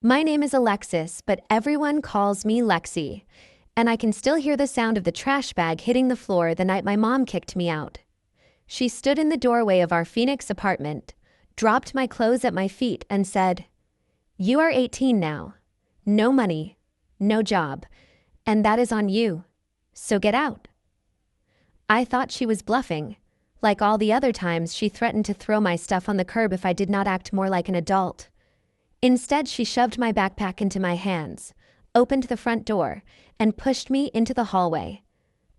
My name is Alexis, but everyone calls me Lexi. And I can still hear the sound of the trash bag hitting the floor the night my mom kicked me out. She stood in the doorway of our Phoenix apartment, dropped my clothes at my feet, and said, "You are 18 now. No money, no job, and that is on you. So get out." I thought she was bluffing, like all the other times she threatened to throw my stuff on the curb if I did not act more like an adult. Instead, she shoved my backpack into my hands, opened the front door, and pushed me into the hallway,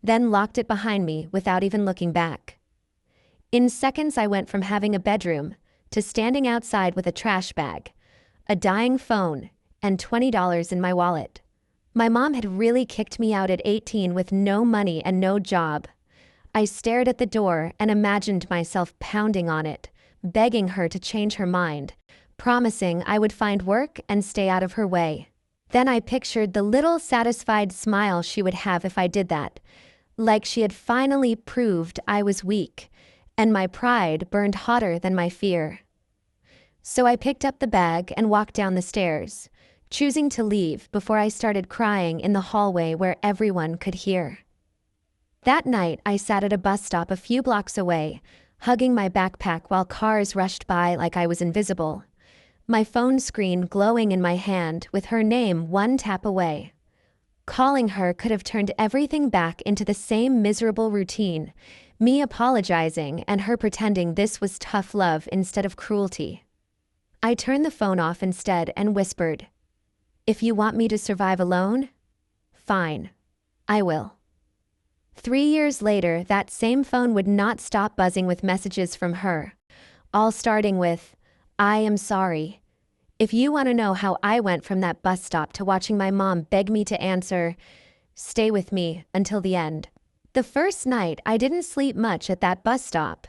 then locked it behind me without even looking back. In seconds, I went from having a bedroom to standing outside with a trash bag, a dying phone, and $20 in my wallet. My mom had really kicked me out at 18 with no money and no job. I stared at the door and imagined myself pounding on it, begging her to change her mind, promising I would find work and stay out of her way. Then I pictured the little satisfied smile she would have if I did that, like she had finally proved I was weak, and my pride burned hotter than my fear. So I picked up the bag and walked down the stairs, choosing to leave before I started crying in the hallway where everyone could hear. That night, I sat at a bus stop a few blocks away, hugging my backpack while cars rushed by like I was invisible. My phone screen glowing in my hand with her name one tap away. Calling her could have turned everything back into the same miserable routine, me apologizing and her pretending this was tough love instead of cruelty. I turned the phone off instead and whispered, "If you want me to survive alone, fine, I will." 3 years later, that same phone would not stop buzzing with messages from her, all starting with, "I am sorry." If you want to know how I went from that bus stop to watching my mom beg me to answer, "Stay with me until the end." The first night, I didn't sleep much at that bus stop.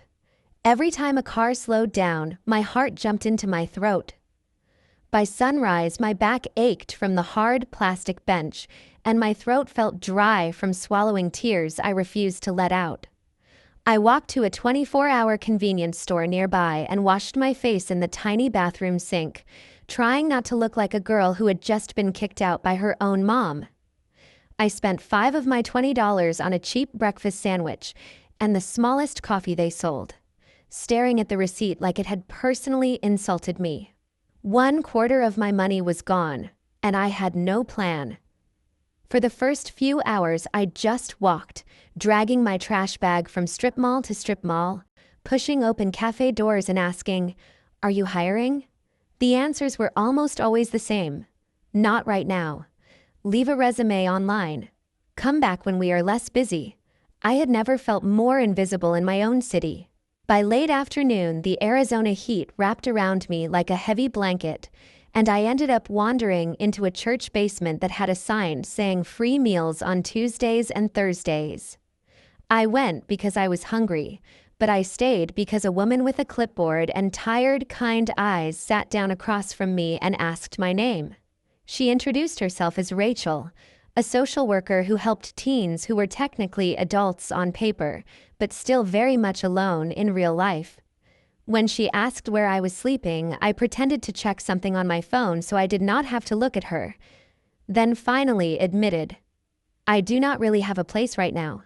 Every time a car slowed down, my heart jumped into my throat. By sunrise, my back ached from the hard plastic bench, and my throat felt dry from swallowing tears I refused to let out. I walked to a 24-hour convenience store nearby and washed my face in the tiny bathroom sink, trying not to look like a girl who had just been kicked out by her own mom. I spent $5 of my $20 on a cheap breakfast sandwich and the smallest coffee they sold, staring at the receipt like it had personally insulted me. 1/4 of my money was gone, and I had no plan. For the first few hours, I just walked, dragging my trash bag from strip mall to strip mall, pushing open cafe doors and asking, "Are you hiring?" The answers were almost always the same. "Not right now. Leave a resume online. Come back when we are less busy." I had never felt more invisible in my own city. By late afternoon, the Arizona heat wrapped around me like a heavy blanket, and I ended up wandering into a church basement that had a sign saying free meals on Tuesdays and Thursdays. I went because I was hungry, but I stayed because a woman with a clipboard and tired, kind eyes sat down across from me and asked my name. She introduced herself as Rachel, a social worker who helped teens who were technically adults on paper, but still very much alone in real life. When she asked where I was sleeping, I pretended to check something on my phone so I did not have to look at her, then finally admitted, "I do not really have a place right now."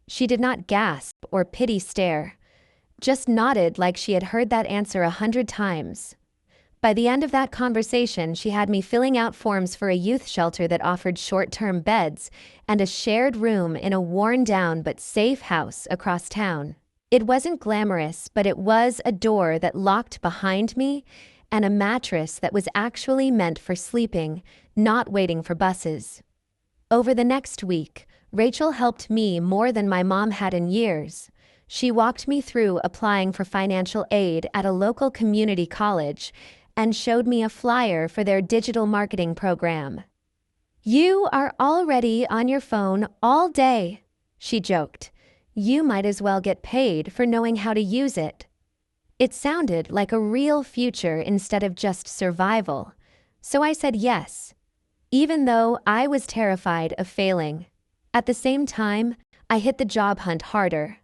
She did not gasp or pity stare, just nodded like she had heard that answer 100 times. By the end of that conversation, she had me filling out forms for a youth shelter that offered short-term beds and a shared room in a worn-down but safe house across town. It wasn't glamorous, but it was a door that locked behind me and a mattress that was actually meant for sleeping, not waiting for buses. Over the next week, Rachel helped me more than my mom had in years. She walked me through applying for financial aid at a local community college and showed me a flyer for their digital marketing program. "You are already on your phone all day," she joked. "You might as well get paid for knowing how to use it." It sounded like a real future instead of just survival, so I said yes, even though I was terrified of failing. At the same time, I hit the job hunt harder.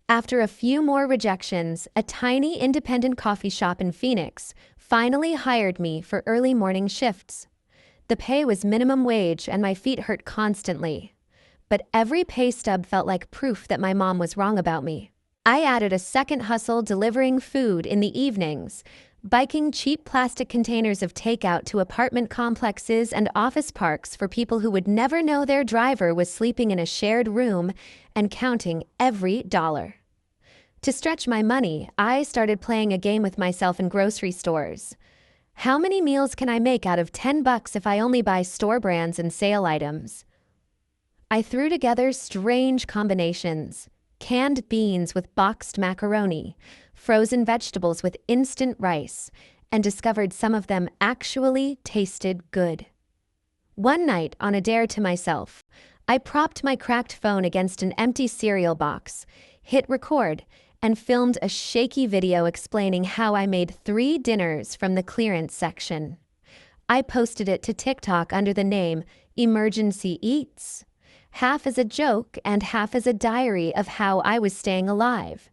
After a few more rejections, a tiny independent coffee shop in Phoenix finally hired me for early morning shifts. The pay was minimum wage and my feet hurt constantly. But every pay stub felt like proof that my mom was wrong about me. I added a second hustle delivering food in the evenings, biking cheap plastic containers of takeout to apartment complexes and office parks for people who would never know their driver was sleeping in a shared room, and counting every dollar. To stretch my money, I started playing a game with myself in grocery stores. How many meals can I make out of $10 if I only buy store brands and sale items? I threw together strange combinations: canned beans with boxed macaroni, frozen vegetables with instant rice, and discovered some of them actually tasted good. One night, on a dare to myself, I propped my cracked phone against an empty cereal box, hit record, and filmed a shaky video explaining how I made 3 dinners from the clearance section. I posted it to TikTok under the name Emergency Eats, half as a joke and half as a diary of how I was staying alive.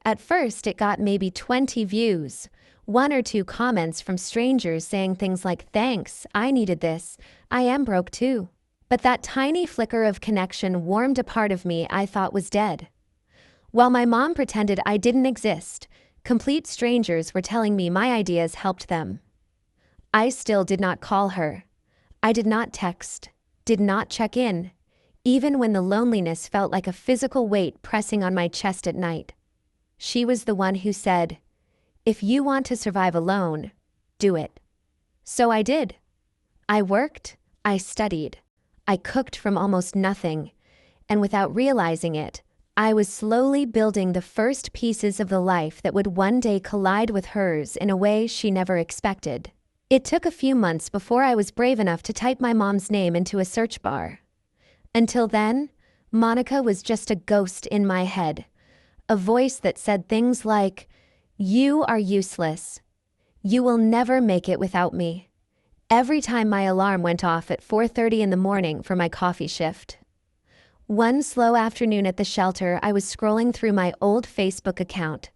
At first, it got maybe 20 views, 1 or 2 comments from strangers saying things like, "Thanks, I needed this, I am broke too." But that tiny flicker of connection warmed a part of me I thought was dead. While my mom pretended I didn't exist, complete strangers were telling me my ideas helped them. I still did not call her. I did not text, did not check in, even when the loneliness felt like a physical weight pressing on my chest at night. She was the one who said, "If you want to survive alone, do it." So I did. I worked, I studied, I cooked from almost nothing, and without realizing it, I was slowly building the first pieces of the life that would one day collide with hers in a way she never expected. It took a few months before I was brave enough to type my mom's name into a search bar. Until then, Monica was just a ghost in my head, a voice that said things like, "You are useless. You will never make it without me," every time my alarm went off at 4:30 in the morning for my coffee shift. One slow afternoon at the shelter, I was scrolling through my old Facebook account,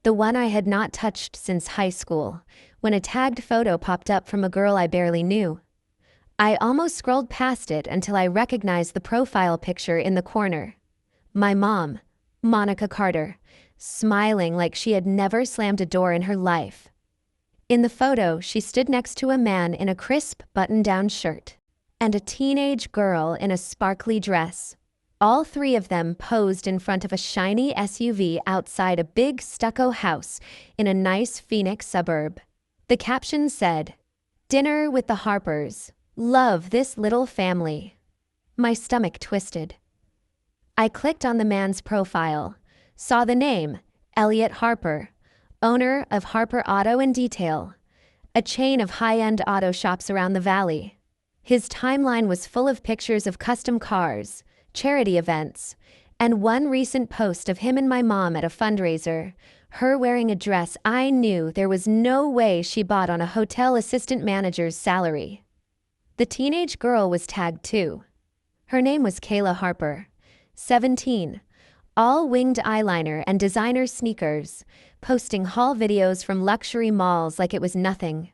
the one I had not touched since high school, when a tagged photo popped up from a girl I barely knew. I almost scrolled past it until I recognized the profile picture in the corner. My mom, Monica Carter, smiling like she had never slammed a door in her life. In the photo, she stood next to a man in a crisp button-down shirt and a teenage girl in a sparkly dress. All 3 of them posed in front of a shiny SUV outside a big stucco house in a nice Phoenix suburb. The caption said, "Dinner with the Harpers. Love this little family." My stomach twisted. I clicked on the man's profile, saw the name, Elliot Harper, owner of Harper Auto and Detail, a chain of high-end auto shops around the valley. His timeline was full of pictures of custom cars, charity events, and one recent post of him and my mom at a fundraiser, her wearing a dress I knew there was no way she bought on a hotel assistant manager's salary. The teenage girl was tagged too. Her name was Kayla Harper, 17, all winged eyeliner and designer sneakers, posting haul videos from luxury malls like it was nothing.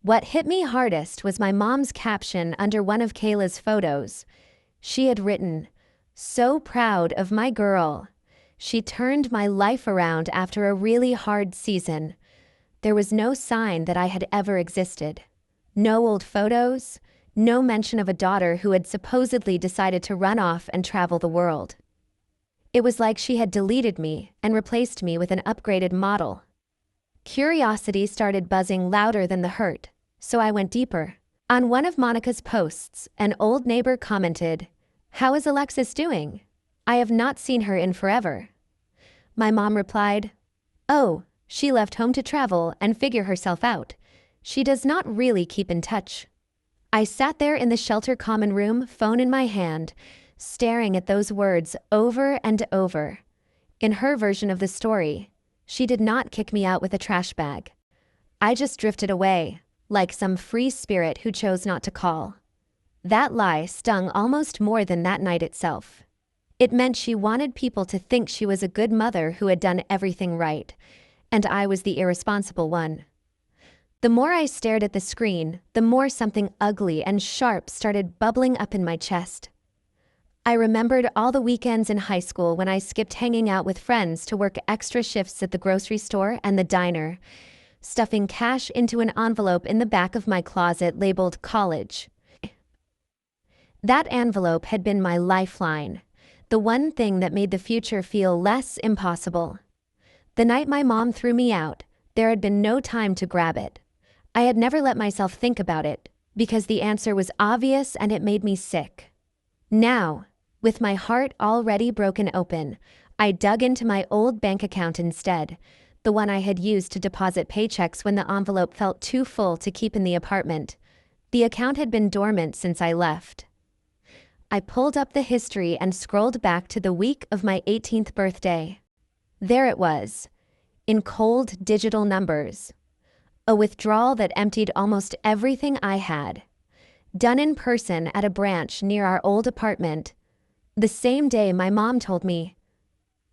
What hit me hardest was my mom's caption under one of Kayla's photos. She had written, "So proud of my girl. She turned my life around after a really hard season." There was no sign that I had ever existed. No old photos, no mention of a daughter who had supposedly decided to run off and travel the world. It was like she had deleted me and replaced me with an upgraded model. Curiosity started buzzing louder than the hurt, so I went deeper. On one of Monica's posts, an old neighbor commented, "How is Alexis doing? I have not seen her in forever." My mom replied, "Oh, she left home to travel and figure herself out. She does not really keep in touch." I sat there in the shelter common room, phone in my hand, staring at those words over and over. In her version of the story, she did not kick me out with a trash bag. I just drifted away, like some free spirit who chose not to call. That lie stung almost more than that night itself. It meant she wanted people to think she was a good mother who had done everything right, and I was the irresponsible one. The more I stared at the screen, the more something ugly and sharp started bubbling up in my chest. I remembered all the weekends in high school when I skipped hanging out with friends to work extra shifts at the grocery store and the diner, stuffing cash into an envelope in the back of my closet labeled college. That envelope had been my lifeline, the one thing that made the future feel less impossible. The night my mom threw me out, there had been no time to grab it. I had never let myself think about it, because the answer was obvious and it made me sick. Now, with my heart already broken open, I dug into my old bank account instead, the one I had used to deposit paychecks when the envelope felt too full to keep in the apartment. The account had been dormant since I left. I pulled up the history and scrolled back to the week of my 18th birthday. There it was, in cold digital numbers. A withdrawal that emptied almost everything I had. Done in person at a branch near our old apartment. The same day my mom told me,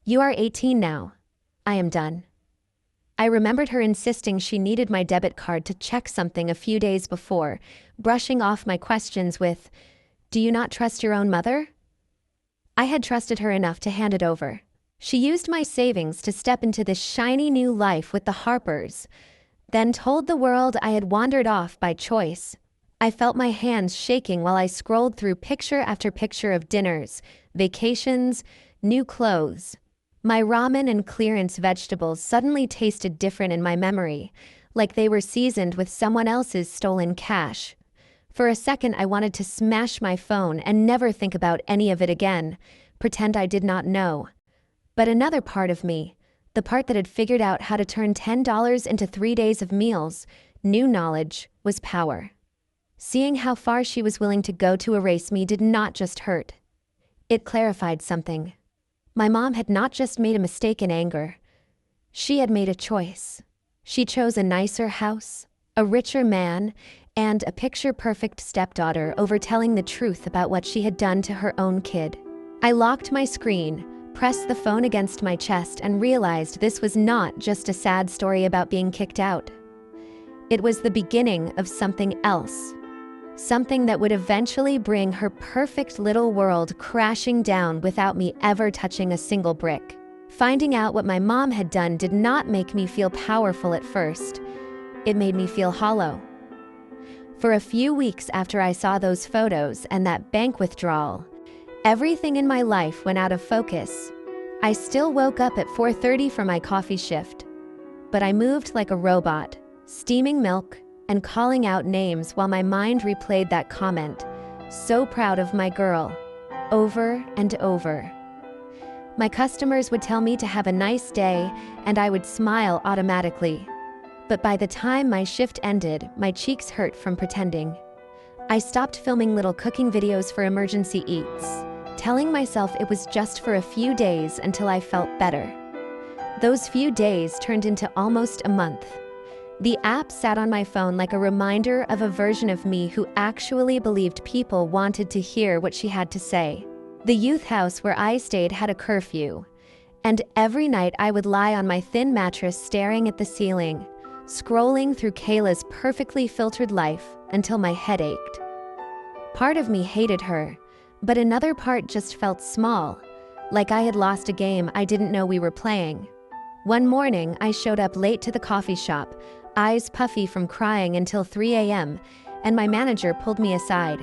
"You are 18 now. I am done." I remembered her insisting she needed my debit card to check something a few days before, brushing off my questions with, "Do you not trust your own mother?" I had trusted her enough to hand it over. She used my savings to step into this shiny new life with the Harpers, then told the world I had wandered off by choice. I felt my hands shaking while I scrolled through picture after picture of dinners, vacations, new clothes. My ramen and clearance vegetables suddenly tasted different in my memory, like they were seasoned with someone else's stolen cash. For a second I wanted to smash my phone and never think about any of it again, pretend I did not know. But another part of me, the part that had figured out how to turn $10 into 3 days of meals, knew knowledge was power. Seeing how far she was willing to go to erase me did not just hurt. It clarified something. My mom had not just made a mistake in anger. She had made a choice. She chose a nicer house, a richer man, and a picture-perfect stepdaughter over telling the truth about what she had done to her own kid. I locked my screen, pressed the phone against my chest, and realized this was not just a sad story about being kicked out. It was the beginning of something else. Something that would eventually bring her perfect little world crashing down without me ever touching a single brick. Finding out what my mom had done did not make me feel powerful at first. It made me feel hollow. For a few weeks after I saw those photos and that bank withdrawal, everything in my life went out of focus. I still woke up at 4:30 for my coffee shift, but I moved like a robot, steaming milk and calling out names while my mind replayed that comment, "So proud of my girl," over and over. My customers would tell me to have a nice day, and I would smile automatically. But by the time my shift ended, my cheeks hurt from pretending. I stopped filming little cooking videos for emergency eats, telling myself it was just for a few days until I felt better. Those few days turned into almost a month. The app sat on my phone like a reminder of a version of me who actually believed people wanted to hear what she had to say. The youth house where I stayed had a curfew, and every night I would lie on my thin mattress staring at the ceiling, scrolling through Kayla's perfectly filtered life until my head ached. Part of me hated her, but another part just felt small, like I had lost a game I didn't know we were playing. One morning, I showed up late to the coffee shop, eyes puffy from crying until 3 a.m., and my manager pulled me aside.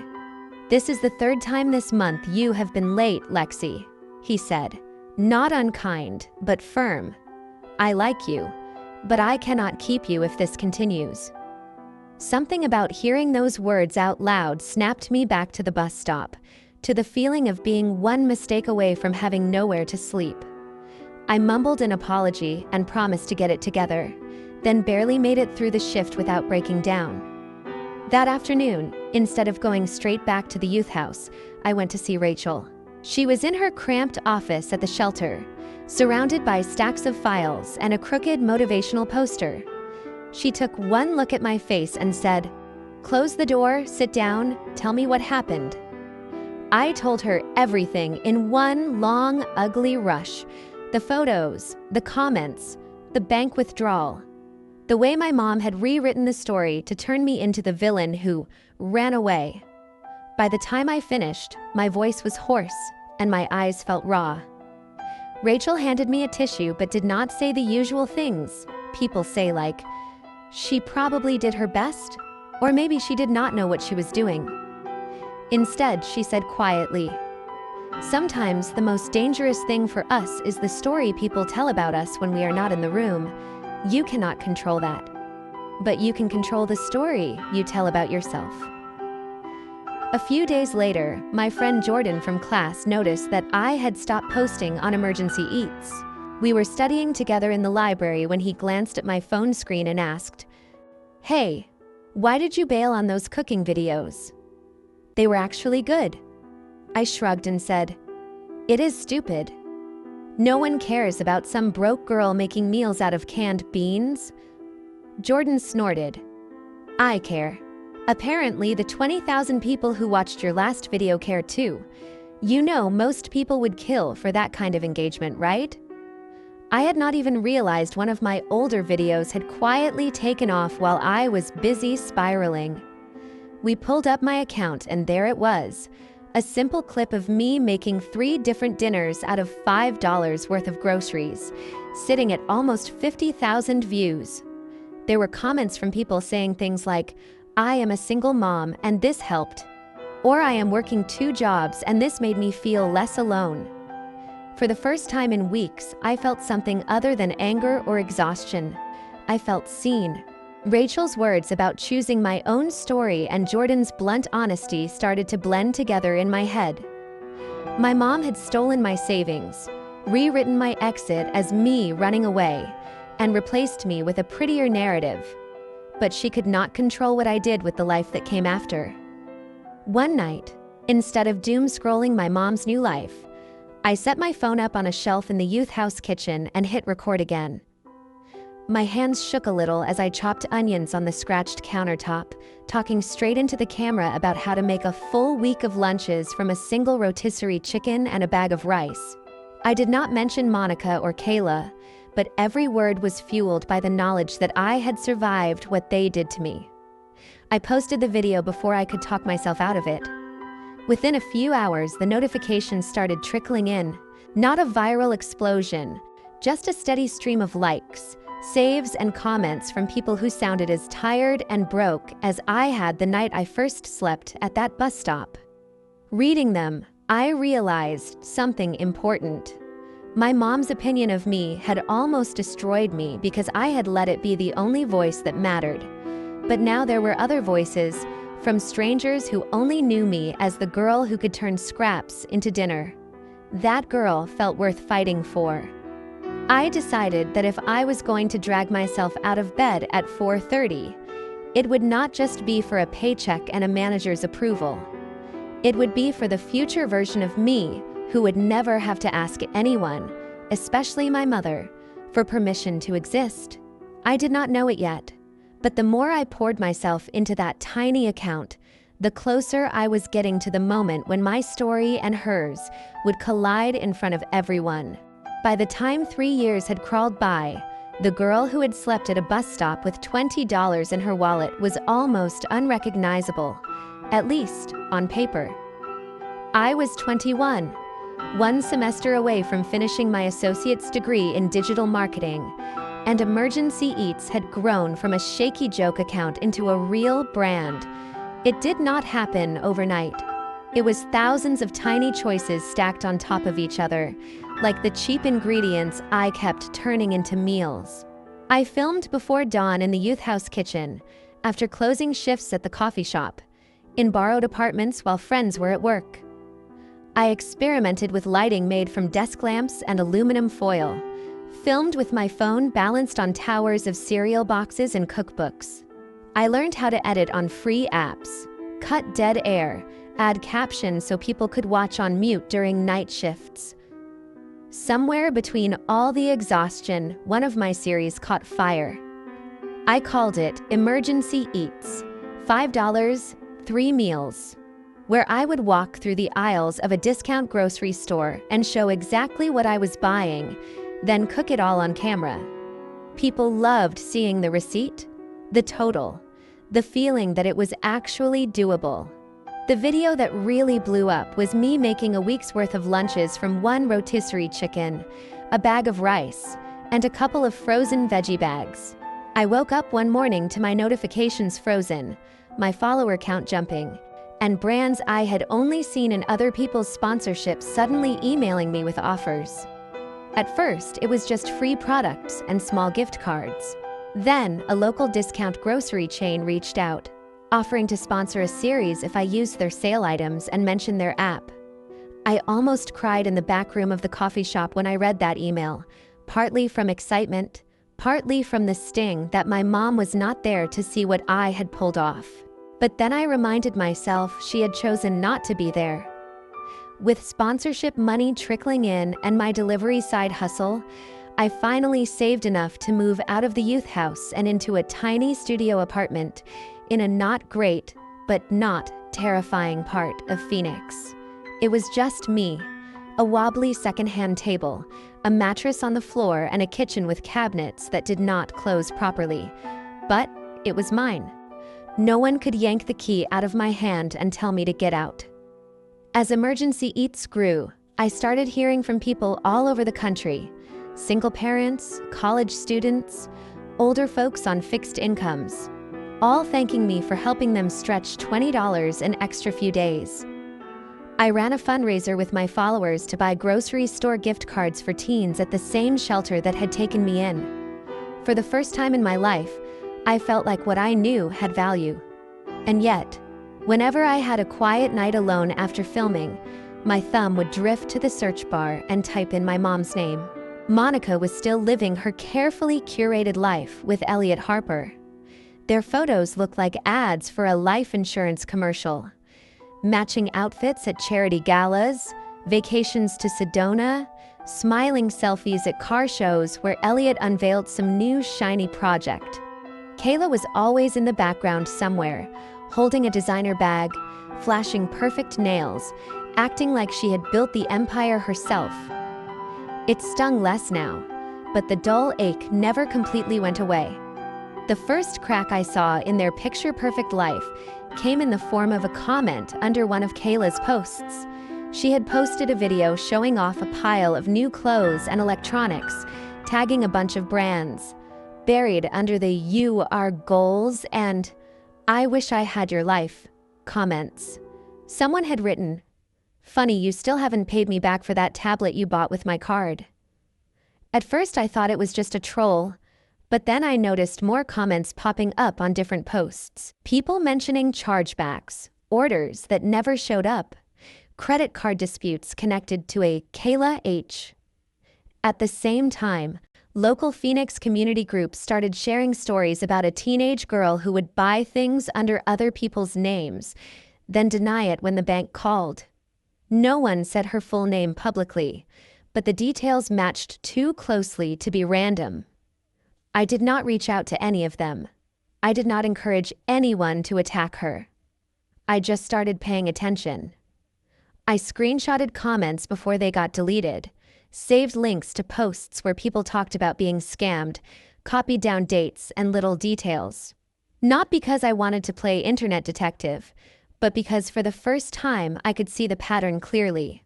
"This is the third time this month you have been late, Lexi," he said. Not unkind, but firm. "I like you, but I cannot keep you if this continues." Something about hearing those words out loud snapped me back to the bus stop, to the feeling of being one mistake away from having nowhere to sleep. I mumbled an apology and promised to get it together, then barely made it through the shift without breaking down. That afternoon, instead of going straight back to the youth house, I went to see Rachel. She was in her cramped office at the shelter, surrounded by stacks of files and a crooked motivational poster. She took one look at my face and said, "Close the door, sit down, tell me what happened." I told her everything in one long, ugly rush. The photos, the comments, the bank withdrawal. The way my mom had rewritten the story to turn me into the villain who ran away. By the time I finished, my voice was hoarse and my eyes felt raw. Rachel handed me a tissue but did not say the usual things people say, like, "She probably did her best," or maybe she did not know what she was doing. Instead, she said quietly, "Sometimes the most dangerous thing for us is the story people tell about us when we are not in the room. You cannot control that. But you can control the story you tell about yourself." A few days later, my friend Jordan from class noticed that I had stopped posting on Emergency Eats. We were studying together in the library when he glanced at my phone screen and asked, "Hey, why did you bail on those cooking videos? They were actually good." I shrugged and said, "It is stupid. No one cares about some broke girl making meals out of canned beans." Jordan snorted. "I care. Apparently, the 20,000 people who watched your last video care too. You know most people would kill for that kind of engagement, right?" I had not even realized one of my older videos had quietly taken off while I was busy spiraling. We pulled up my account and there it was, a simple clip of me making 3 different dinners out of $5 worth of groceries, sitting at almost 50,000 views. There were comments from people saying things like, "I am a single mom and this helped," or "I am working 2 jobs and this made me feel less alone." For the first time in weeks, I felt something other than anger or exhaustion. I felt seen. Rachel's words about choosing my own story and Jordan's blunt honesty started to blend together in my head. My mom had stolen my savings, rewritten my exit as me running away, and replaced me with a prettier narrative. But she could not control what I did with the life that came after. One night, instead of doom scrolling my mom's new life, I set my phone up on a shelf in the youth house kitchen and hit record again. My hands shook a little as I chopped onions on the scratched countertop, talking straight into the camera about how to make a full week of lunches from a single rotisserie chicken and a bag of rice. I did not mention Monica or Kayla, but every word was fueled by the knowledge that I had survived what they did to me. I posted the video before I could talk myself out of it. Within a few hours, the notifications started trickling in. Not a viral explosion, just a steady stream of likes, saves, and comments from people who sounded as tired and broke as I had the night I first slept at that bus stop. Reading them, I realized something important. My mom's opinion of me had almost destroyed me because I had let it be the only voice that mattered. But now there were other voices, from strangers who only knew me as the girl who could turn scraps into dinner. That girl felt worth fighting for. I decided that if I was going to drag myself out of bed at 4:30, it would not just be for a paycheck and a manager's approval. It would be for the future version of me who would never have to ask anyone, especially my mother, for permission to exist. I did not know it yet, but the more I poured myself into that tiny account, the closer I was getting to the moment when my story and hers would collide in front of everyone. By the time 3 years had crawled by, the girl who had slept at a bus stop with $20 in her wallet was almost unrecognizable, at least on paper. I was 21. 1 semester away from finishing my associate's degree in digital marketing, and Emergency Eats had grown from a shaky joke account into a real brand. It did not happen overnight. It was thousands of tiny choices stacked on top of each other, like the cheap ingredients I kept turning into meals. I filmed before dawn in the youth house kitchen, after closing shifts at the coffee shop, in borrowed apartments while friends were at work. I experimented with lighting made from desk lamps and aluminum foil, filmed with my phone balanced on towers of cereal boxes and cookbooks. I learned how to edit on free apps, cut dead air, add captions so people could watch on mute during night shifts. Somewhere between all the exhaustion, one of my series caught fire. I called it Emergency Eats, $5, 3 meals, where I would walk through the aisles of a discount grocery store and show exactly what I was buying, then cook it all on camera. People loved seeing the receipt, the total, the feeling that it was actually doable. The video that really blew up was me making a week's worth of lunches from one rotisserie chicken, a bag of rice, and a couple of frozen veggie bags. I woke up one morning to my notifications frozen, my follower count jumping, and brands I had only seen in other people's sponsorships suddenly emailing me with offers. At first, it was just free products and small gift cards. Then, a local discount grocery chain reached out, offering to sponsor a series if I used their sale items and mentioned their app. I almost cried in the back room of the coffee shop when I read that email, partly from excitement, partly from the sting that my mom was not there to see what I had pulled off. But then I reminded myself she had chosen not to be there. With sponsorship money trickling in and my delivery side hustle, I finally saved enough to move out of the youth house and into a tiny studio apartment in a not great, but not terrifying part of Phoenix. It was just me, a wobbly secondhand table, a mattress on the floor, and a kitchen with cabinets that did not close properly. But it was mine. No one could yank the key out of my hand and tell me to get out. As emergency eats grew, I started hearing from people all over the country, single parents, college students, older folks on fixed incomes, all thanking me for helping them stretch $20 an extra few days. I ran a fundraiser with my followers to buy grocery store gift cards for teens at the same shelter that had taken me in. For the first time in my life, I felt like what I knew had value. And yet, whenever I had a quiet night alone after filming, my thumb would drift to the search bar and type in my mom's name. Monica was still living her carefully curated life with Elliot Harper. Their photos looked like ads for a life insurance commercial. Matching outfits at charity galas, vacations to Sedona, smiling selfies at car shows where Elliot unveiled some new shiny project. Kayla was always in the background somewhere, holding a designer bag, flashing perfect nails, acting like she had built the empire herself. It stung less now, but the dull ache never completely went away. The first crack I saw in their picture-perfect life came in the form of a comment under one of Kayla's posts. She had posted a video showing off a pile of new clothes and electronics, tagging a bunch of brands. Buried under the "You are goals" and "I wish I had your life" comments, someone had written, "Funny you still haven't paid me back for that tablet you bought with my card." At first I thought it was just a troll, but then I noticed more comments popping up on different posts. People mentioning chargebacks, orders that never showed up, credit card disputes connected to a Kayla H. At the same time, local Phoenix community groups started sharing stories about a teenage girl who would buy things under other people's names, then deny it when the bank called. No one said her full name publicly, but the details matched too closely to be random. I did not reach out to any of them. I did not encourage anyone to attack her. I just started paying attention. I screenshotted comments before they got deleted, saved links to posts where people talked about being scammed, copied down dates and little details. Not because I wanted to play internet detective, but because for the first time I could see the pattern clearly.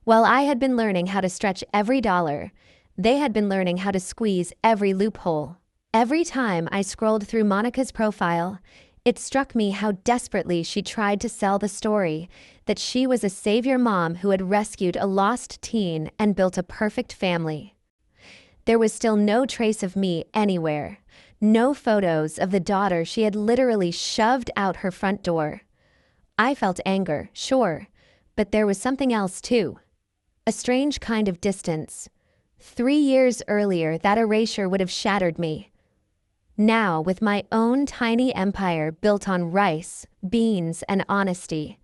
While I had been learning how to stretch every dollar, they had been learning how to squeeze every loophole. Every time I scrolled through Monica's profile, it struck me how desperately she tried to sell the story that she was a savior mom who had rescued a lost teen and built a perfect family. There was still no trace of me anywhere, no photos of the daughter she had literally shoved out her front door. I felt anger, sure, but there was something else too. A strange kind of distance. 3 years earlier, that erasure would have shattered me. Now, with my own tiny empire built on rice, beans, and honesty,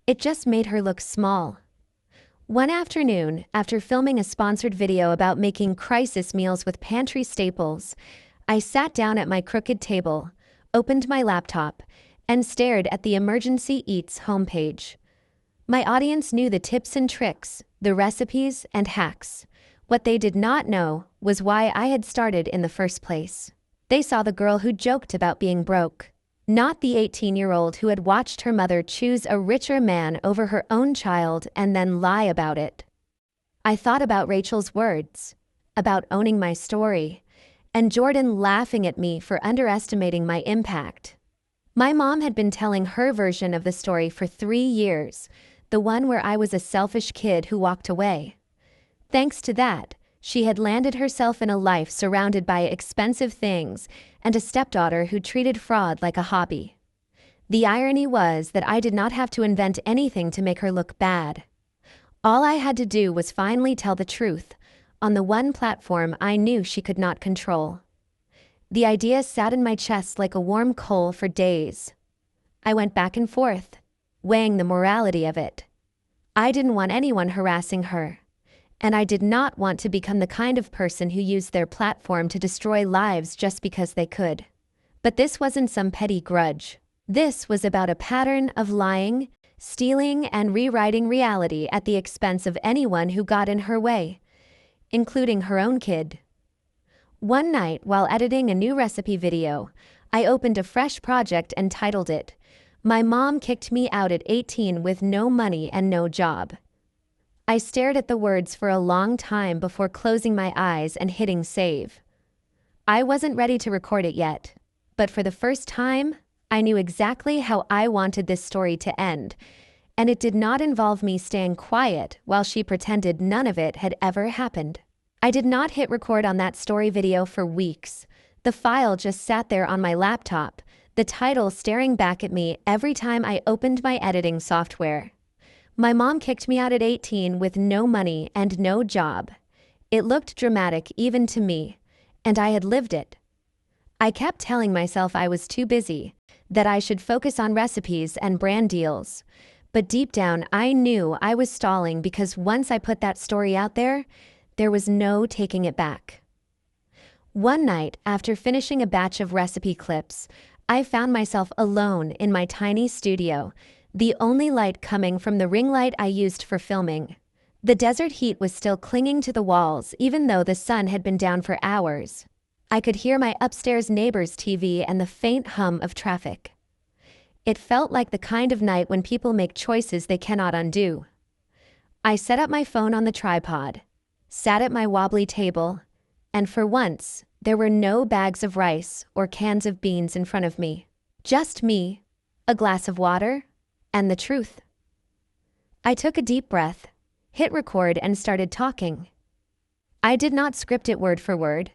it just made her look small. One afternoon, after filming a sponsored video about making crisis meals with pantry staples, I sat down at my crooked table, opened my laptop, and stared at the Emergency Eats homepage. My audience knew the tips and tricks, the recipes and hacks. What they did not know was why I had started in the first place. They saw the girl who joked about being broke, not the 18-year-old who had watched her mother choose a richer man over her own child and then lie about it. I thought about Rachel's words, about owning my story, and Jordan laughing at me for underestimating my impact. My mom had been telling her version of the story for 3 years, the one where I was a selfish kid who walked away. Thanks to that, she had landed herself in a life surrounded by expensive things and a stepdaughter who treated fraud like a hobby. The irony was that I did not have to invent anything to make her look bad. All I had to do was finally tell the truth, on the one platform I knew she could not control. The idea sat in my chest like a warm coal for days. I went back and forth, weighing the morality of it. I didn't want anyone harassing her, and I did not want to become the kind of person who used their platform to destroy lives just because they could. But this wasn't some petty grudge. This was about a pattern of lying, stealing, and rewriting reality at the expense of anyone who got in her way, including her own kid. One night, while editing a new recipe video, I opened a fresh project and titled it, "My Mom Kicked Me Out at 18 with No Money and No Job." I stared at the words for a long time before closing my eyes and hitting save. I wasn't ready to record it yet, but for the first time, I knew exactly how I wanted this story to end, and it did not involve me staying quiet while she pretended none of it had ever happened. I did not hit record on that story video for weeks. The file just sat there on my laptop, the title staring back at me every time I opened my editing software. My mom kicked me out at 18 with no money and no job. It looked dramatic even to me, and I had lived it. I kept telling myself I was too busy, that I should focus on recipes and brand deals. But deep down, I knew I was stalling because once I put that story out there was no taking it back. One night, after finishing a batch of recipe clips, I found myself alone in my tiny studio, the only light coming from the ring light I used for filming. The desert heat was still clinging to the walls even though the sun had been down for hours. I could hear my upstairs neighbor's TV and the faint hum of traffic. It felt like the kind of night when people make choices they cannot undo. I set up my phone on the tripod, sat at my wobbly table, and for once, there were no bags of rice or cans of beans in front of me. Just me, a glass of water, and the truth. I took a deep breath, hit record, and started talking. I did not script it word for word,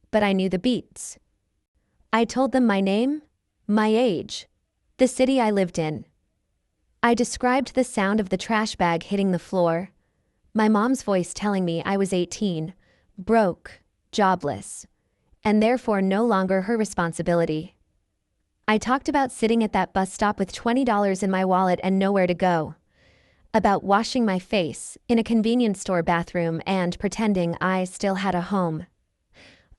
but I knew the beats. I told them my name, my age, the city I lived in. I described the sound of the trash bag hitting the floor, my mom's voice telling me I was 18, broke, jobless, and therefore no longer her responsibility. I talked about sitting at that bus stop with $20 in my wallet and nowhere to go, about washing my face in a convenience store bathroom and pretending I still had a home.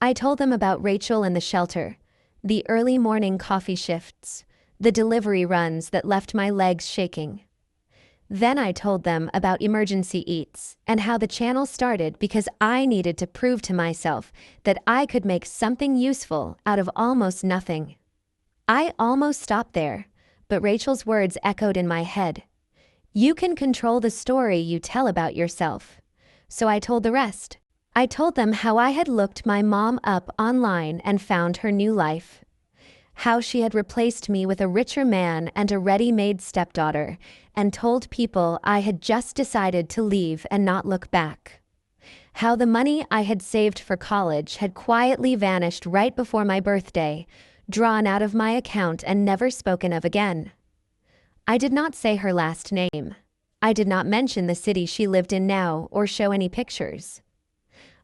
I told them about Rachel and the shelter, the early morning coffee shifts, the delivery runs that left my legs shaking. Then I told them about emergency eats and how the channel started because I needed to prove to myself that I could make something useful out of almost nothing. I almost stopped there, but Rachel's words echoed in my head. You can control the story you tell about yourself. So I told the rest. I told them how I had looked my mom up online and found her new life. How she had replaced me with a richer man and a ready-made stepdaughter, and told people I had just decided to leave and not look back. How the money I had saved for college had quietly vanished right before my birthday, drawn out of my account and never spoken of again. I did not say her last name. I did not mention the city she lived in now or show any pictures.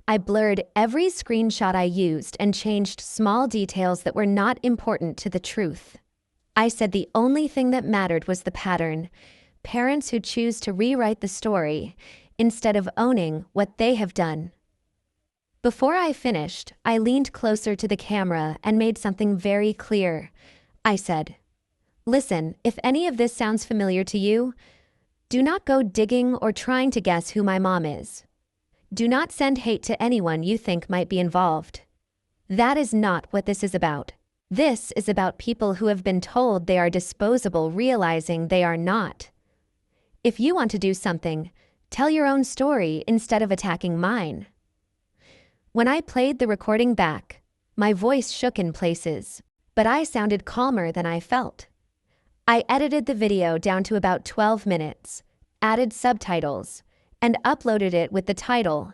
I blurred every screenshot I used and changed small details that were not important to the truth. I said the only thing that mattered was the pattern, parents who choose to rewrite the story instead of owning what they have done. Before I finished, I leaned closer to the camera and made something very clear. I said, "Listen, if any of this sounds familiar to you, do not go digging or trying to guess who my mom is. Do not send hate to anyone you think might be involved. That is not what this is about. This is about people who have been told they are disposable realizing they are not. If you want to do something, tell your own story instead of attacking mine. When I played the recording back, my voice shook in places, but I sounded calmer than I felt. I edited the video down to about 12 minutes, added subtitles, and uploaded it with the title,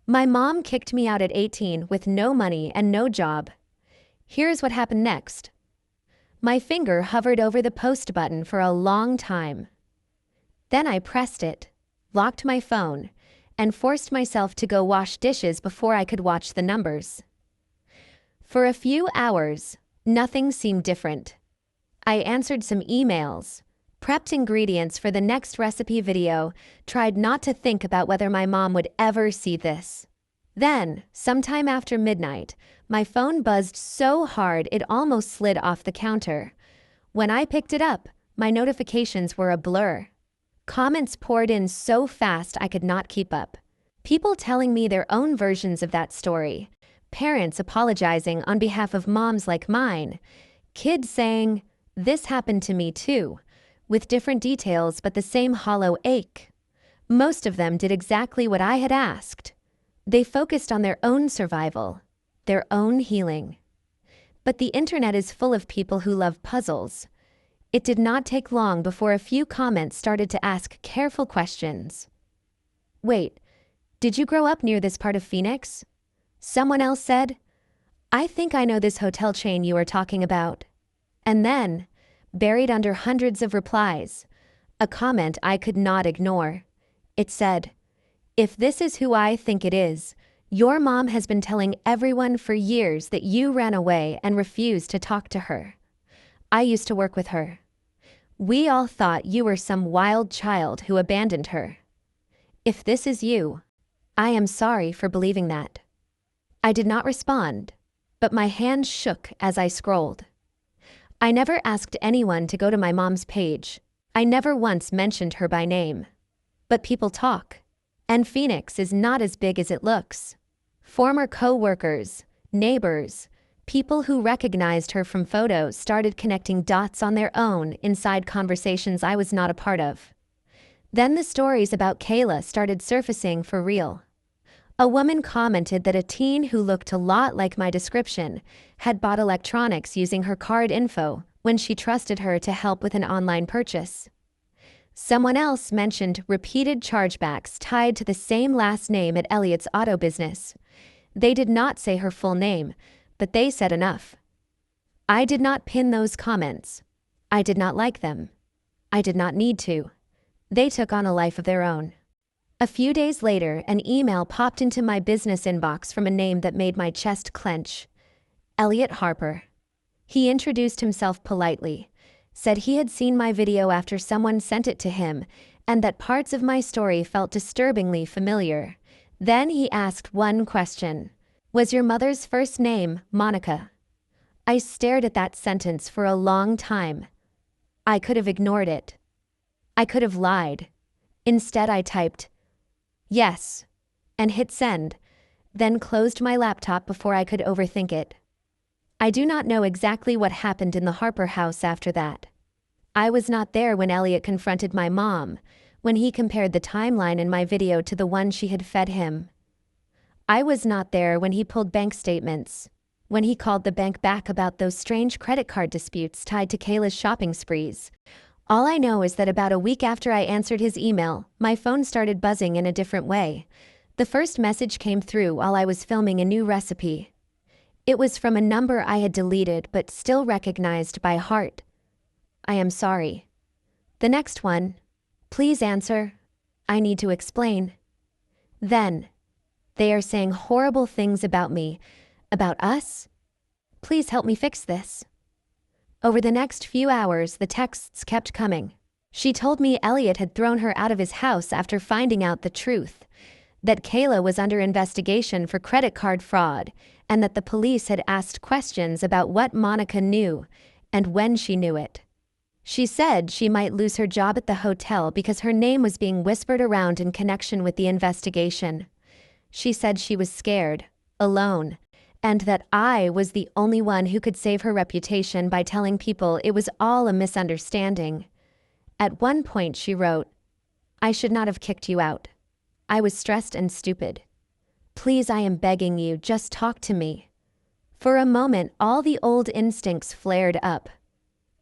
"My Mom Kicked Me Out at 18 with No Money and No Job." Here's what happened next. My finger hovered over the post button for a long time. Then I pressed it, locked my phone, and forced myself to go wash dishes before I could watch the numbers. For a few hours, nothing seemed different. I answered some emails, prepped ingredients for the next recipe video, tried not to think about whether my mom would ever see this. Then, sometime after midnight, my phone buzzed so hard it almost slid off the counter. When I picked it up, my notifications were a blur. Comments poured in so fast I could not keep up. People telling me their own versions of that story. Parents apologizing on behalf of moms like mine. Kids saying, "This happened to me too," with different details but the same hollow ache. Most of them did exactly what I had asked. They focused on their own survival, their own healing. But the internet is full of people who love puzzles. It did not take long before a few comments started to ask careful questions. "Wait, did you grow up near this part of Phoenix?" Someone else said, "I think I know this hotel chain you are talking about." And then, buried under hundreds of replies, a comment I could not ignore. It said, "If this is who I think it is, your mom has been telling everyone for years that you ran away and refused to talk to her. I used to work with her. We all thought you were some wild child who abandoned her. If this is you, I am sorry for believing that." I did not respond, but my hand shook as I scrolled. I never asked anyone to go to my mom's page. I never once mentioned her by name. But people talk, and Phoenix is not as big as it looks. Former co-workers, neighbors, people who recognized her from photos started connecting dots on their own inside conversations I was not a part of. Then the stories about Kayla started surfacing for real. A woman commented that a teen who looked a lot like my description had bought electronics using her card info when she trusted her to help with an online purchase. Someone else mentioned repeated chargebacks tied to the same last name at Elliot's auto business. They did not say her full name, but they said enough. I did not pin those comments. I did not like them. I did not need to. They took on a life of their own. A few days later, an email popped into my business inbox from a name that made my chest clench. Elliot Harper. He introduced himself politely, said he had seen my video after someone sent it to him, and that parts of my story felt disturbingly familiar. Then he asked one question. "Was your mother's first name Monica?" I stared at that sentence for a long time. I could have ignored it. I could have lied. Instead, I typed, "Yes," and hit send, then closed my laptop before I could overthink it. I do not know exactly what happened in the Harper house after that. I was not there when Elliot confronted my mom, when he compared the timeline in my video to the one she had fed him. I was not there when he pulled bank statements, when he called the bank back about those strange credit card disputes tied to Kayla's shopping sprees. All I know is that about a week after I answered his email, my phone started buzzing in a different way. The first message came through while I was filming a new recipe. It was from a number I had deleted but still recognized by heart. "I am sorry." The next one, "Please answer. I need to explain." Then, "They are saying horrible things about me, about us. Please help me fix this." Over the next few hours, the texts kept coming. She told me Elliot had thrown her out of his house after finding out the truth, that Kayla was under investigation for credit card fraud, and that the police had asked questions about what Monica knew and when she knew it. She said she might lose her job at the hotel because her name was being whispered around in connection with the investigation. She said she was scared, alone, and that I was the only one who could save her reputation by telling people it was all a misunderstanding. At one point she wrote, "I should not have kicked you out. I was stressed and stupid. Please, I am begging you, just talk to me." For a moment, all the old instincts flared up.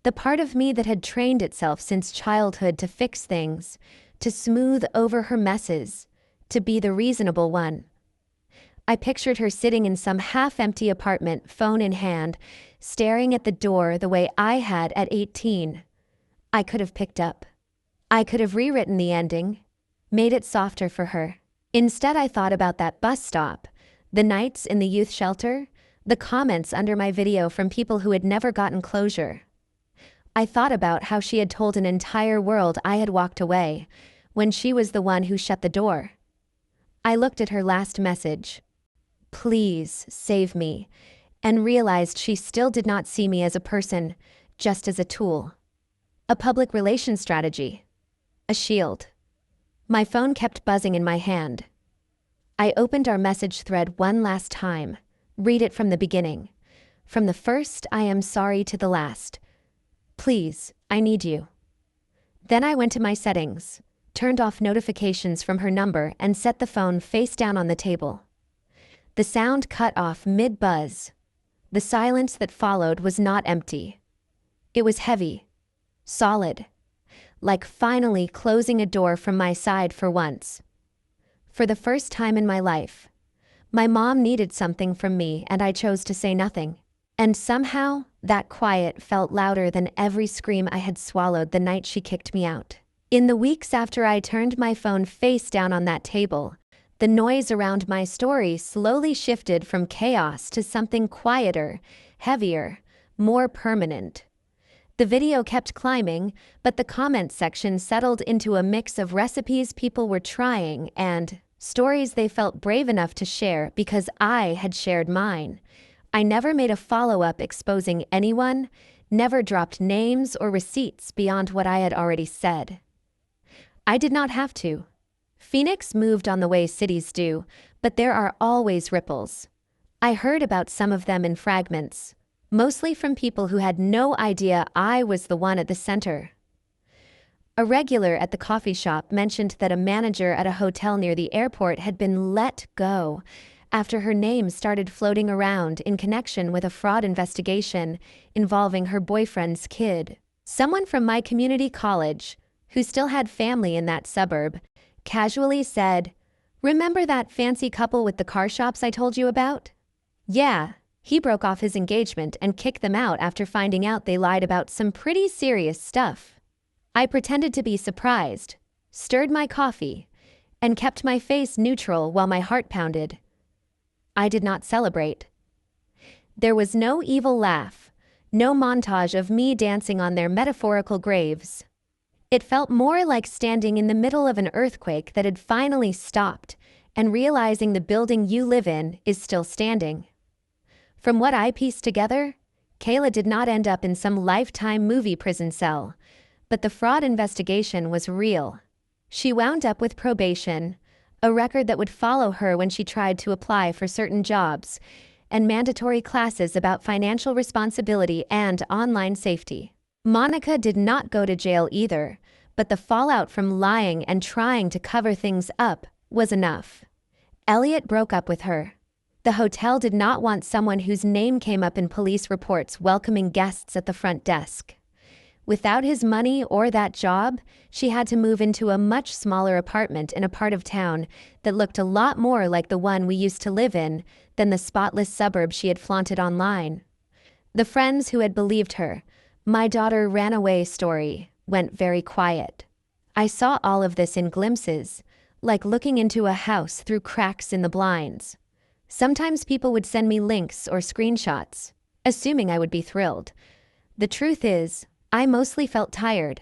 The part of me that had trained itself since childhood to fix things, to smooth over her messes, to be the reasonable one. I pictured her sitting in some half-empty apartment, phone in hand, staring at the door the way I had at 18. I could have picked up. I could have rewritten the ending, made it softer for her. Instead, I thought about that bus stop, the nights in the youth shelter, the comments under my video from people who had never gotten closure. I thought about how she had told an entire world I had walked away, when she was the one who shut the door. I looked at her last message, "Please save me," and realized she still did not see me as a person, just as a tool. A public relations strategy. A shield. My phone kept buzzing in my hand. I opened our message thread one last time. Read it from the beginning. From the first "I am sorry" to the last. "Please, I need you." Then I went to my settings, turned off notifications from her number, and set the phone face down on the table. The sound cut off mid-buzz. The silence that followed was not empty. It was heavy, solid, like finally closing a door from my side for once. For the first time in my life, my mom needed something from me and I chose to say nothing. And somehow, that quiet felt louder than every scream I had swallowed the night she kicked me out. In the weeks after I turned my phone face down on that table, the noise around my story slowly shifted from chaos to something quieter, heavier, more permanent. The video kept climbing, but the comments section settled into a mix of recipes people were trying and stories they felt brave enough to share because I had shared mine. I never made a follow-up exposing anyone, never dropped names or receipts beyond what I had already said. I did not have to. Phoenix moved on the way cities do, but there are always ripples. I heard about some of them in fragments, mostly from people who had no idea I was the one at the center. A regular at the coffee shop mentioned that a manager at a hotel near the airport had been let go after her name started floating around in connection with a fraud investigation involving her boyfriend's kid. Someone from my community college, who still had family in that suburb, casually said, "Remember that fancy couple with the car shops I told you about? Yeah, he broke off his engagement and kicked them out after finding out they lied about some pretty serious stuff." I pretended to be surprised, stirred my coffee, and kept my face neutral while my heart pounded. I did not celebrate. There was no evil laugh, no montage of me dancing on their metaphorical graves. It felt more like standing in the middle of an earthquake that had finally stopped and realizing the building you live in is still standing. From what I pieced together, Kayla did not end up in some lifetime movie prison cell, but the fraud investigation was real. She wound up with probation, a record that would follow her when she tried to apply for certain jobs, and mandatory classes about financial responsibility and online safety. Monica did not go to jail either, but the fallout from lying and trying to cover things up was enough. Elliot broke up with her. The hotel did not want someone whose name came up in police reports welcoming guests at the front desk. Without his money or that job, she had to move into a much smaller apartment in a part of town that looked a lot more like the one we used to live in than the spotless suburb she had flaunted online. The friends who had believed her, "My daughter ran away" story, went very quiet. I saw all of this in glimpses, like looking into a house through cracks in the blinds. Sometimes people would send me links or screenshots, assuming I would be thrilled. The truth is, I mostly felt tired.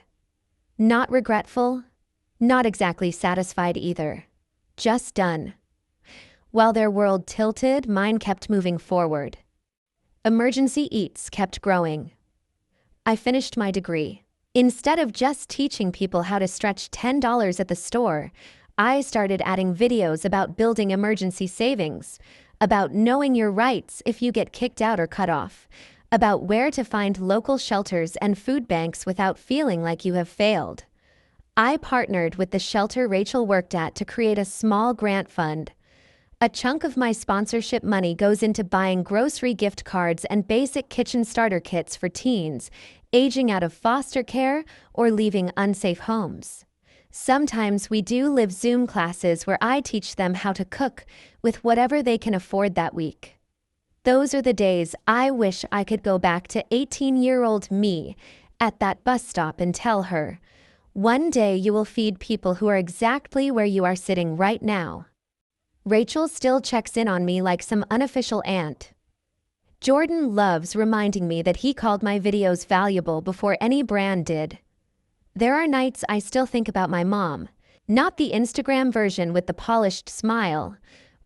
Not regretful, not exactly satisfied either. Just done. While their world tilted, mine kept moving forward. Emergency eats kept growing. I finished my degree. Instead of just teaching people how to stretch $10 at the store, I started adding videos about building emergency savings, about knowing your rights if you get kicked out or cut off, about where to find local shelters and food banks without feeling like you have failed. I partnered with the shelter Rachel worked at to create a small grant fund. A chunk of my sponsorship money goes into buying grocery gift cards and basic kitchen starter kits for teens aging out of foster care or leaving unsafe homes. Sometimes we do live Zoom classes where I teach them how to cook with whatever they can afford that week. Those are the days I wish I could go back to 18-year-old me at that bus stop and tell her, "One day you will feed people who are exactly where you are sitting right now." Rachel still checks in on me like some unofficial aunt. Jordan loves reminding me that he called my videos valuable before any brand did. There are nights I still think about my mom, not the Instagram version with the polished smile,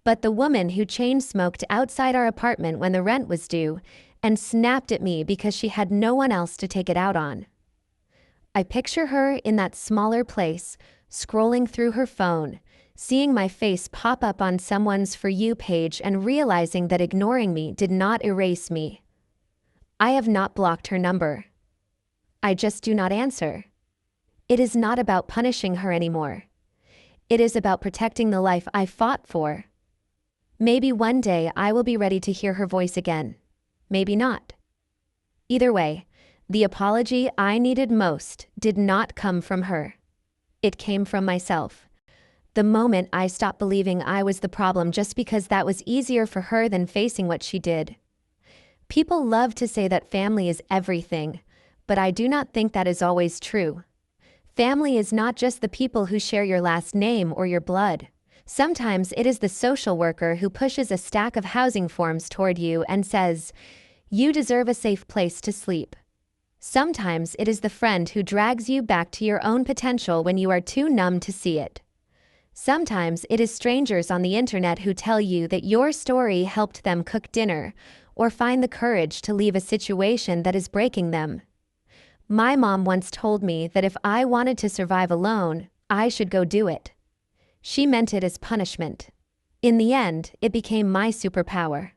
but the woman who chain smoked outside our apartment when the rent was due and snapped at me because she had no one else to take it out on. I picture her in that smaller place, scrolling through her phone, seeing my face pop up on someone's For You page and realizing that ignoring me did not erase me. I have not blocked her number. I just do not answer. It is not about punishing her anymore. It is about protecting the life I fought for. Maybe one day I will be ready to hear her voice again. Maybe not. Either way, the apology I needed most did not come from her. It came from myself. The moment I stopped believing I was the problem just because that was easier for her than facing what she did. People love to say that family is everything, but I do not think that is always true. Family is not just the people who share your last name or your blood. Sometimes it is the social worker who pushes a stack of housing forms toward you and says, "You deserve a safe place to sleep." Sometimes it is the friend who drags you back to your own potential when you are too numb to see it. Sometimes it is strangers on the internet who tell you that your story helped them cook dinner or find the courage to leave a situation that is breaking them. My mom once told me that if I wanted to survive alone, I should go do it. She meant it as punishment. In the end, it became my superpower.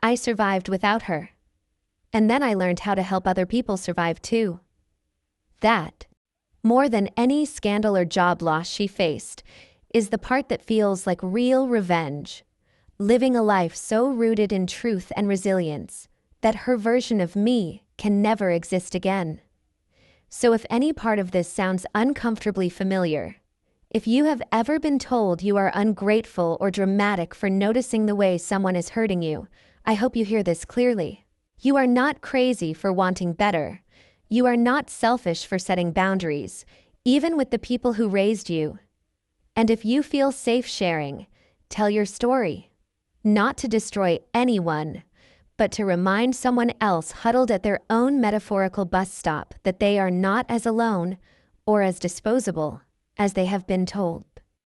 I survived without her. And then I learned how to help other people survive too. That, more than any scandal or job loss she faced, is the part that feels like real revenge. Living a life so rooted in truth and resilience that her version of me can never exist again. So if any part of this sounds uncomfortably familiar, if you have ever been told you are ungrateful or dramatic for noticing the way someone is hurting you, I hope you hear this clearly. You are not crazy for wanting better. You are not selfish for setting boundaries, even with the people who raised you. And if you feel safe sharing, tell your story. Not to destroy anyone, but to remind someone else huddled at their own metaphorical bus stop that they are not as alone or as disposable as they have been told.